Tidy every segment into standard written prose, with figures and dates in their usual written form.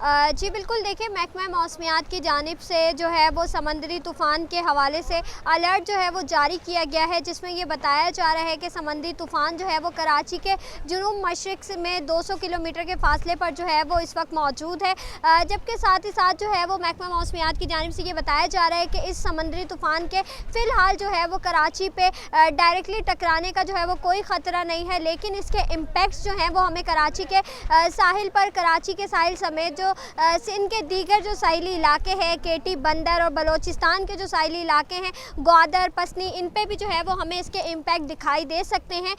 जी बिल्कुल, देखिए महकमा मौसमियात की जानिब से जो है वो समंदरी तूफ़ान के हवाले से अलर्ट जो है वो जारी किया गया है, जिसमें ये बताया जा रहा है कि समंदरी तूफ़ान जो है वो कराची के जुनूब मशरिक़ में 200 किलोमीटर के फ़ासले पर जो है वो इस वक्त मौजूद है। जबकि साथ ही साथ जो है वो महकमा मौसमियात की जानिब से ये बताया जा रहा है कि इस समंदरी तूफ़ान के फ़िलहाल जो है वो कराची पे डायरेक्टली टकराने का जो है वो कोई ख़तरा नहीं है, लेकिन इसके इम्पैक्ट्स जो हैं वो हमें कराची के साहिल पर, कराची के साहिल समेत जो सिंध के दीगर जो साहिली इलाके हैं, केटी, बंदर और बलोचिस्तान के जो साहिली इलाके हैं, ग्वादर, पसनी, इन पे भी जो है वो हमें इसके इम्पैक्ट दिखाई दे सकते हैं।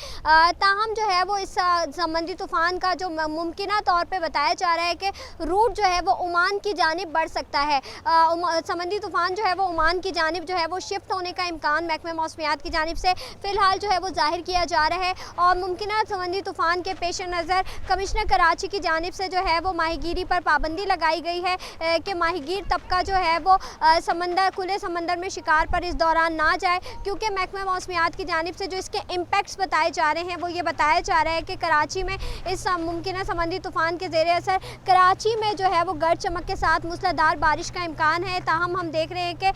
ताहम जो है वो इस समंदरी तूफ़ान का जो मुमकिना तौर पे बताया जा रहा है कि रूट जो है वो ओमान की जानिब बढ़ सकता है। समंदरी तूफ़ान जो है वो ओमान की जानिब जो है वो शिफ्ट होने का इम्कान महकमा मौसमियात की जानिब से फ़िलहाल जो है वो ज़ाहिर किया जा रहा है। और मुमकिना समंदरी तूफ़ान के पेश नज़र कमिश्नर कराची की जानिब से जो है वो माहीगीरी पर पाबंदी लगाई गई है कि माहीगीर तबका जो है वो समंदर, खुले समंदर में शिकार पर इस दौरान ना जाए, क्योंकि महकमा मौसमियात की जानिब से जो इसके इम्पैक्ट्स बताए जा रहे हैं वो ये बताया जा रहा है कि कराची में इस मुमकिन समंदरी तूफ़ान के ज़ेरे असर कराची में जो है वो गर्द चमक के साथ मूसलाधार बारिश का इम्कान है। ताहम हम देख रहे हैं कि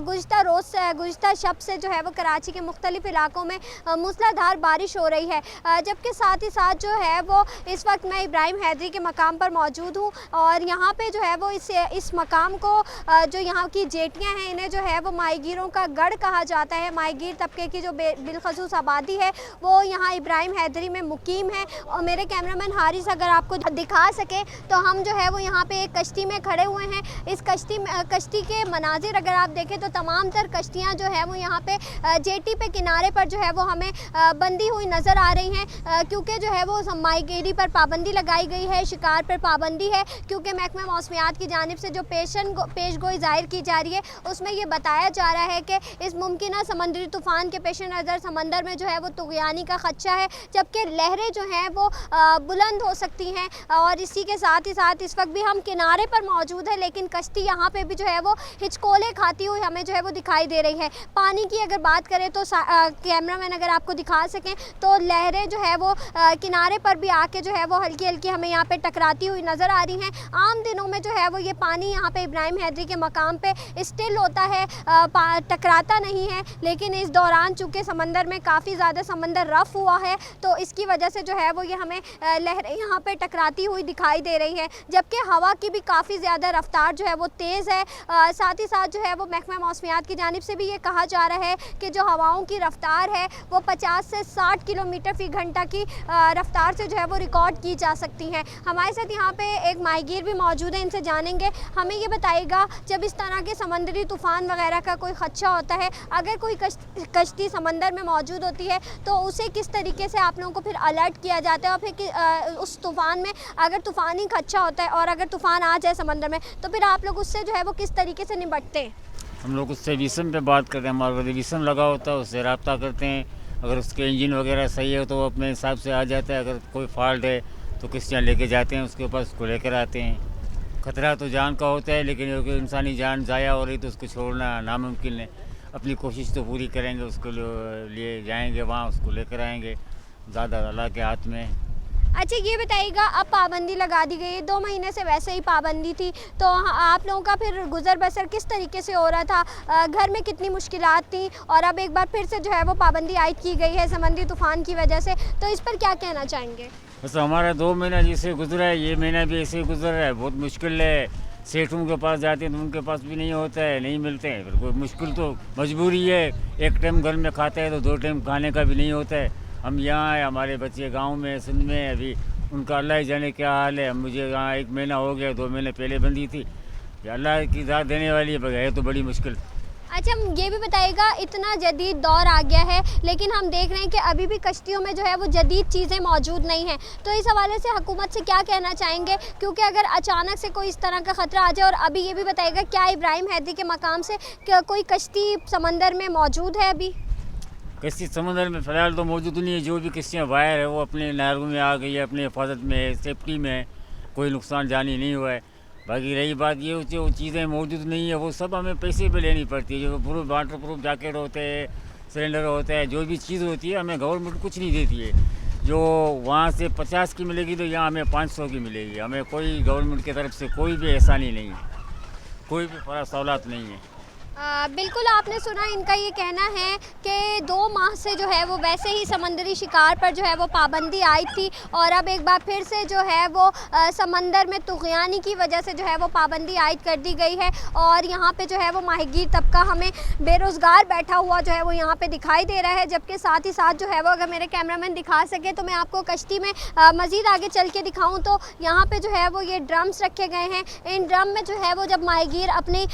गुज़िश्ता शब से जो है वो कराची के मुख्तलिफ इलाकों में मूसलाधार बारिश हो रही है। जबकि साथ ही साथ जो है वो इस वक्त मैं इब्राहिम हैदरी के मकाम पर मौजूद हूँ और यहाँ पे जो है वो इस मकाम को जो यहाँ की जेटियाँ हैं, इन्हें जो है वो माहीगीरों का गढ़ कहा जाता है। माहीगीर तबके की जो बिलखसूस आबादी है वो यहाँ इब्राहिम हैदरी में मुकीम है। और मेरे कैमरामैन हारिस अगर आपको दिखा सके तो हम जो है वो यहाँ पे एक कश्ती में खड़े हुए हैं। इस कश्ती के मनाजिर अगर आप देखें तो तमाम तर कश्तियाँ जो है वो यहाँ पे जेटी पे किनारे पर जो है वो हमें बंधी हुई नज़र आ रही हैं, क्योंकि जो है वो माहीगीरी पर पाबंदी लगाई गई है, शिकार पर पाबंदी है, क्योंकि महकमा मौसमियात की जानिब से जो पेशगोई ज़ाहिर की जा रही है उसमें ये बताया जा रहा है कि इस मुमकिना समंदरी तूफ़ान के पेश नज़र समंदर में जो है वो तुग़यानी का ख़दशा है, जबकि लहरें जो हैं वो बुलंद हो सकती हैं। और इसी के साथ ही साथ इस वक्त भी हम किनारे पर मौजूद है, लेकिन कश्ती यहाँ पे भी जो है वो हिचकोले खाती हुई हमें जो है वो दिखाई दे रही है। पानी की अगर बात करें तो कैमरामैन अगर आपको दिखा सकें तो लहरें जो है वो किनारे पर भी आके जो है वो हल्की हल्की हमें यहाँ पे टकराती हुई नज़र आ रही हैं। आम दिनों में जो है वो ये पानी यहाँ पे इब्राहिम हैदरी के मकाम पे स्टिल होता है, टकराता नहीं है, लेकिन इस दौरान चूँकि समंदर में काफ़ी ज़्यादा समंदर रफ़ हुआ है तो इसकी वजह से जो है वो ये हमें लहरें यहाँ पे टकराती हुई दिखाई दे रही है। जबकि हवा की भी काफ़ी ज़्यादा रफ्तार जो है वो तेज़ है। साथ ही साथ जो है वो महकमा मौसमियात की जानिब से भी ये कहा जा रहा है कि जो हवाओं की रफ्तार है वो 50 से 60 किलोमीटर फ़ी घंटा की रफ्तार से जो है वो रिकॉर्ड की जा सकती हैं। हमारे साथ यहाँ पे एक माहीगीर भी मौजूद है, इनसे जानेंगे। हमें ये बताइएगा, जब इस तरह के समंदरी तूफ़ान वगैरह का कोई ख़दशा होता है, अगर कोई कश्ती समंदर में मौजूद होती है तो उसे किस तरीके से आप लोगों को फिर अलर्ट किया जाता है, और फिर उस तूफ़ान में अगर तूफ़ानी ख़दशा होता है और अगर तूफ़ान आ जाए समंदर में तो फिर आप लोग उससे जो है वो किस तरीके से निपटते हैं? हम लोग उससे विषम पे बात करते हैं, हमारा विषम लगा होता है, उससे रब्ता करते हैं। अगर उसके इंजन वगैरह सही है तो वो अपने हिसाब से आ जाता है। अगर कोई फॉल्ट है तो किश्तियाँ लेके जाते हैं, उसके पास उसको लेकर आते हैं। ख़तरा तो जान का होता है, लेकिन अगर इंसानी जान ज़ाया हो रही तो उसको छोड़ना नामुमकिन है। अपनी कोशिश तो पूरी करेंगे, उसको लिए जाएंगे वहाँ, उसको लेकर आएंगे, ज़्यादा अल्लाह के हाथ में। अच्छा ये बताइएगा, अब पाबंदी लगा दी गई है, 2 महीने से वैसे ही पाबंदी थी, तो आप लोगों का फिर गुज़र बसर किस तरीके से हो रहा था? घर में कितनी मुश्किलात थी, और अब एक बार फिर से जो है वो पाबंदी आयद की गई है समंदरी तूफ़ान की वजह से, तो इस पर क्या कहना चाहेंगे? बस हमारा 2 महीना जैसे गुजरा है, ये महीना भी ऐसे ही गुजर रहा है। बहुत मुश्किल है। सेठों के पास जाते हैं तो उनके पास भी नहीं होता है, नहीं मिलते हैं। फिर कोई मुश्किल तो मजबूरी है। एक टाइम घर में खाता है तो 2 टाइम खाने का भी नहीं होता है। हम यहाँ आए, हमारे बच्चे गांव में, सिंध में, अभी उनका अल्लाह ही जाने क्या हाल है। मुझे यहाँ 1 महीना हो गया, 2 महीने पहले बंदी थी। अल्लाह की ज़ात देने वाली है तो बड़ी मुश्किल। अच्छा ये भी बताइएगा, इतना जदीद दौर आ गया है लेकिन हम देख रहे हैं कि अभी भी कश्तियों में जो है वो जदीद चीज़ें मौजूद नहीं हैं, तो इस हवाले से हुकूमत से क्या कहना चाहेंगे? क्योंकि अगर अचानक से कोई इस तरह का ख़तरा आ जाए, और अभी ये भी बताइएगा, क्या इब्राहिम हैदरी के मकाम से कोई कश्ती समंदर में मौजूद है? अभी कश्ती समंदर में फ़िलहाल तो मौजूद नहीं है। जो भी कश्तियाँ बाहर है वो अपने नहरों में आ गई है, अपने हिफाजत में है, सेफ्टी में है, कोई नुकसान जानी नहीं हुआ है। बाकी रही बात ये होती है, वो चीज़ें मौजूद नहीं है, वो सब हमें पैसे पे लेनी पड़ती है। जो प्रूफ, वाटर प्रूफ जैकेट होते हैं, सिलेंडर होता है, जो भी चीज़ होती है हमें गवर्नमेंट कुछ नहीं देती है। जो वहाँ से 50 की मिलेगी तो यहाँ हमें 500 की मिलेगी। हमें कोई गवर्नमेंट की तरफ से कोई भी एहसानी नहीं है, कोई भी फरा सहूलत नहीं है। बिल्कुल आपने सुना, इनका ये कहना है कि 2 माह से जो है वो वैसे ही समंदरी शिकार पर जो है वो पाबंदी आई थी और अब एक बार फिर से जो है वो समंदर में तुग़यानी की वजह से जो है वो पाबंदी आयद कर दी गई है। और यहाँ पे जो है वो माहीगीर तबका हमें बेरोज़गार बैठा हुआ जो है वो यहाँ पे दिखाई दे रहा है। जबकि साथ ही साथ जो है वो, अगर मेरे कैमरामैन दिखा सके तो मैं आपको कश्ती में मज़ीद आगे चल के दिखाऊँ तो यहाँ पर जो है वो ये ड्रम्स रखे गए हैं। इन ड्रम में जो है वो जब माहीगीर अपनी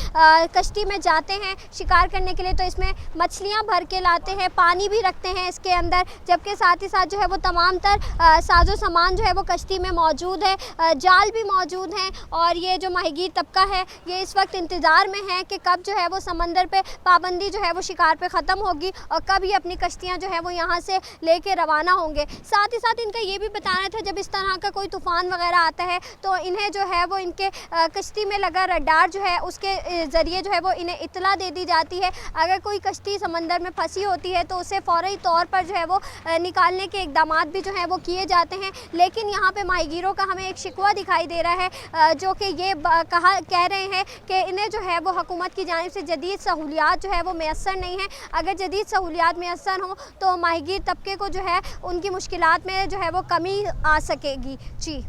कश्ती में जाते हैं शिकार करने के लिए तो इसमें मछलियां भर के लाते हैं, पानी भी रखते हैं इसके अंदर। जबकि साथ ही साथ जो है वो तमाम तर साजो सामान जो है वो कश्ती में मौजूद है, जाल भी मौजूद हैं। और ये जो माहीगीर तबका है ये इस वक्त इंतज़ार में है कि कब जो है वो समंदर पे पाबंदी जो है वो शिकार पे ख़त्म होगी और कब ये अपनी कश्तियाँ जो है वो यहाँ से लेके रवाना होंगे। साथ ही साथ इनका ये भी बताना था, जब इस तरह का कोई तूफ़ान वगैरह आता है तो इन्हें जो है वो इनके कश्ती में लगा रडार जो है उसके ज़रिए जो है वो इन्हें इत्तला दे दी जाती है। अगर कोई कश्ती समंदर में फंसी होती है तो उसे फ़ौरी तौर पर जो है वो निकालने के इक़दामात भी जो है वो किए जाते हैं। लेकिन यहाँ पे माहीगीरों का हमें एक शिकवा दिखाई दे रहा है जो कि ये कह रहे हैं कि इन्हें जो है वो हुकूमत की जानिब से जदीद सहूलियात जो है वो मैसर नहीं है। अगर जदीद सहूलियात मैसर हों तो माहीगीर तबके को जो है उनकी मुश्किलात में जो है वो कमी आ सकेगी। जी।